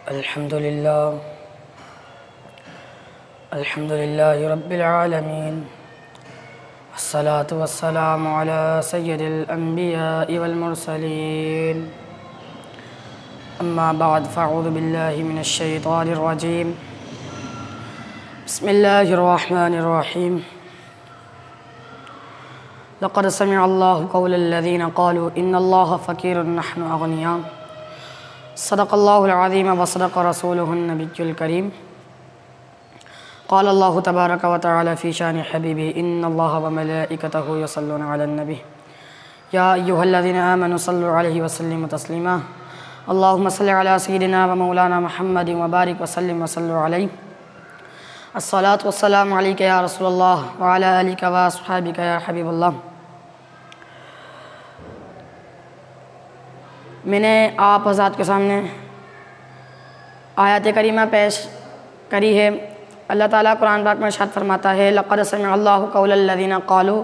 अल्हम्दुलिल्लाहि रब्बिल आलमीन वस्सलातु वस्सलामु अला सय्यिदिल अंबियाइ वल मुरसलीन अम्मा बाद फ़अऊज़ु बिल्लाहि मिनश शैतानिर रजीम बिस्मिल्लाहिर रहमानिर रहीम लक़द समिअल्लाहु क़ौलल लज़ीना क़ालू इन्नल्लाहा फ़क़ीरुन नहनु अग़निया सदक़ल्लाहुल अज़ीम व सदक़ रसूलुहुन नबियुल करीम क़ाल अल्लाहु तबारक व तआला फ़ी शानि हबीबी इन्नल्लाहा व मलाइकतहु युसल्लूना अलन नबी या अय्युहल्लज़ीना आमनू सल्लु अलैहि व सल्लिमू तस्लीमा अल्लाहुम्मा सल्लि अला सय्यिदिना व मौलाना मुहम्मदिन व बारिक व सल्लिम व सल्लु अलैहि अस्सलातु वस्सलामु अलैका या रसूलल्लाह व अला आलिका व अस्हाबिका या हबीबल्लाह। मैंने आप हज़रात के सामने आयत करीमा पेश करी है। अल्लाह ताला कुरान पाक में इरशाद फरमाता है लक़द समिअल्लाहु क़ौलल लज़ीना क़ालू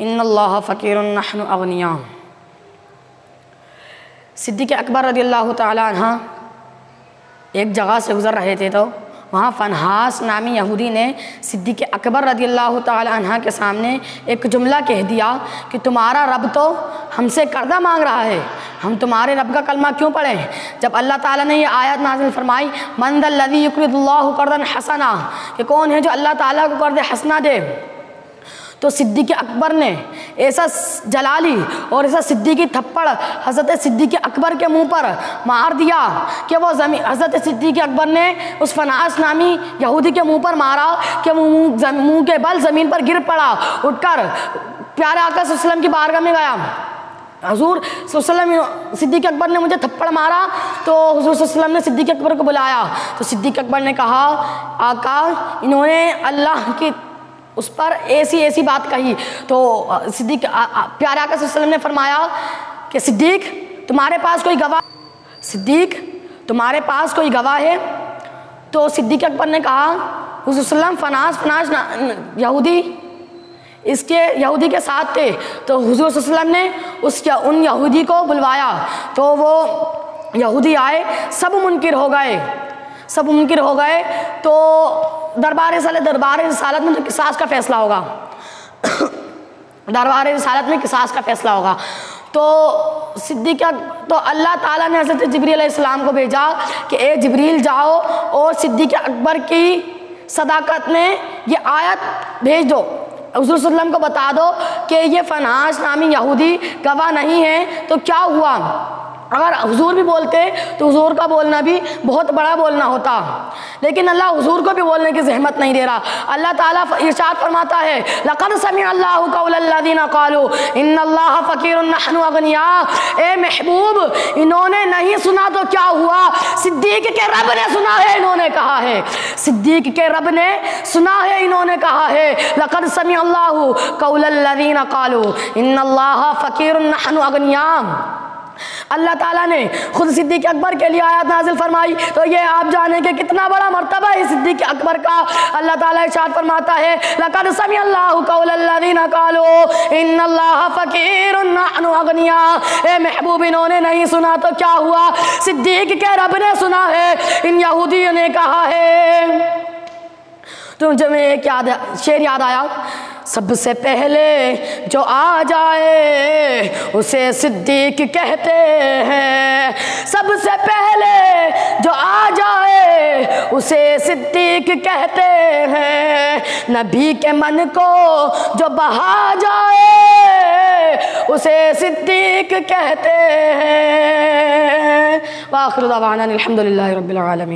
इन्नल्लाहा फ़क़ीरुन नहनु अग़निया। सिद्दीक़ अकबर रज़ियल्लाहु ताला अन्हा एक जगह से गुज़र रहे थे तो वहाँ फ़नहास नामी यहूदी ने सिद्दीक़ अकबर रज़ियल्लाहु ताला अन्हा के सामने एक जुमला कह दिया कि तुम्हारा रब तो हमसे कर्ज़ा मांग रहा है, हम तुम्हारे रब का कलमा क्यों पढ़ें। जब अल्लाह ताला ने ये आयत नाज़िल फरमाई मन ज़ल्लज़ी युक़रिदुल्लाहु क़र्ज़न हसना, कि कौन है जो अल्लाह ताला को कर्ज़ हसना दे, तो सिद्दीक़ अकबर ने ऐसा जलाली और ऐसा सिद्दीक़ी थप्पड़ हज़रत सिद्दीक़ अकबर के मुंह पर मार दिया कि वो हज़रत सिद्दीक़ अकबर ने उस फ़नास नामी यहूदी के मुंह पर मारा कि मुंह के बल ज़मीन पर गिर पड़ा। उठकर प्यारे आका सल्लल्लाहु अलैहि वसल्लम की बारगाह में गया, हुज़ूर सल्लल्लाहु अलैहि वसल्लम सिद्दीक़ अकबर ने मुझे थप्पड़ मारा। तो हुज़ूर सल्लल्लाहु अलैहि वसल्लम ने सिद्दीक़ अकबर को बुलाया तो सिद्दीक़ अकबर ने कहा आका इन्होंने अल्लाह की उस पर ऐसी बात कही। तो सिद्दीक़ प्यारे आका सल्लल्लाहु अलैहि वसल्लम ने फरमाया कि सिद्दीक़ तुम्हारे पास कोई गवाह, सिद्दीक़ तुम्हारे पास कोई गवाह है। तो सिद्दीक़ अकबर ने कहा हुज़ूर सल्लल्लाहु अलैहि वसल्लम फनास यहूदी इसके यहूदी के साथ थे। तो हुज़ूर सल्लल्लाहु अलैहि वसल्लम ने उन यहूदी को बुलवाया तो वो यहूदी आए, सब मुनकिर हो गए। तो दरबार रिसालत में तो किसास का फैसला होगा दरबार रिसालत में किसास का फैसला होगा। तो सिद्दीक़ तो अल्लाह ताला ने हज़रत जिब्रील अलैहिस्सलाम को भेजा कि ए जिब्रील जाओ और सिद्दीक़ अकबर की सदाकत में ये आयत भेज दो, हुज़ूर सल्लल्लाहु अलैहि वसल्लम को बता दो कि ये फ़नास नामी यहूदी गवाह नहीं है। तो क्या हुआ, अगर हुज़ूर भी बोलते तो हुज़ूर का बोलना भी बहुत बड़ा बोलना होता, लेकिन अल्लाह हुज़ूर को भी बोलने की ज़हमत नहीं दे रहा। अल्लाह ताला इरशाद फरमाता है लक़द समिअल्लाहु क़ौलल लज़ीना क़ालू इन्नल्लाहा फ़क़ीरुन नहनु अग़निया। ए महबूब इन्होंने नहीं सुना तो क्या हुआ, सिद्दीक़ के रब ने सुना है, इन्होंने कहा है, सिद्दीक़ के रब ने सुना है, इन्होंने कहा है लक़द समिअल्लाहु क़ौलल लज़ीना क़ालू इन्नल्लाहा फ़क़ीरुन नहनु अग़निया। अल्लाह ताला ने खुद सिद्दीक़ अकबर के लिए आयत नाज़िल फरमाई तो ये आप जाने के कितना बड़ा मर्तबा है सिद्दीक़ अकबर का। अल्लाह ताला इरशाद फरमाता है लक़द समिअल्लाहु क़ौलल लज़ीना क़ालू इन्नल्लाहा फ़क़ीरुन नहनु अग़निया। ए महबूब इन्होंने नहीं सुना तो क्या हुआ, सिद्दीक़ के रब ने सुना है, इन यहूदियों ने कहा है। तो मुझे एक शेर याद आया, सबसे पहले जो आ जाए उसे सिद्दीक़ कहते हैं, सबसे पहले जो आ जाए उसे सिद्दीक़ कहते हैं, नबी के मन को जो बहा जाए उसे सिद्दीक़ कहते हैं। व आखिरु दअवाना अनिल हम्दुलिल्लाहि रब्बिल आलमीन।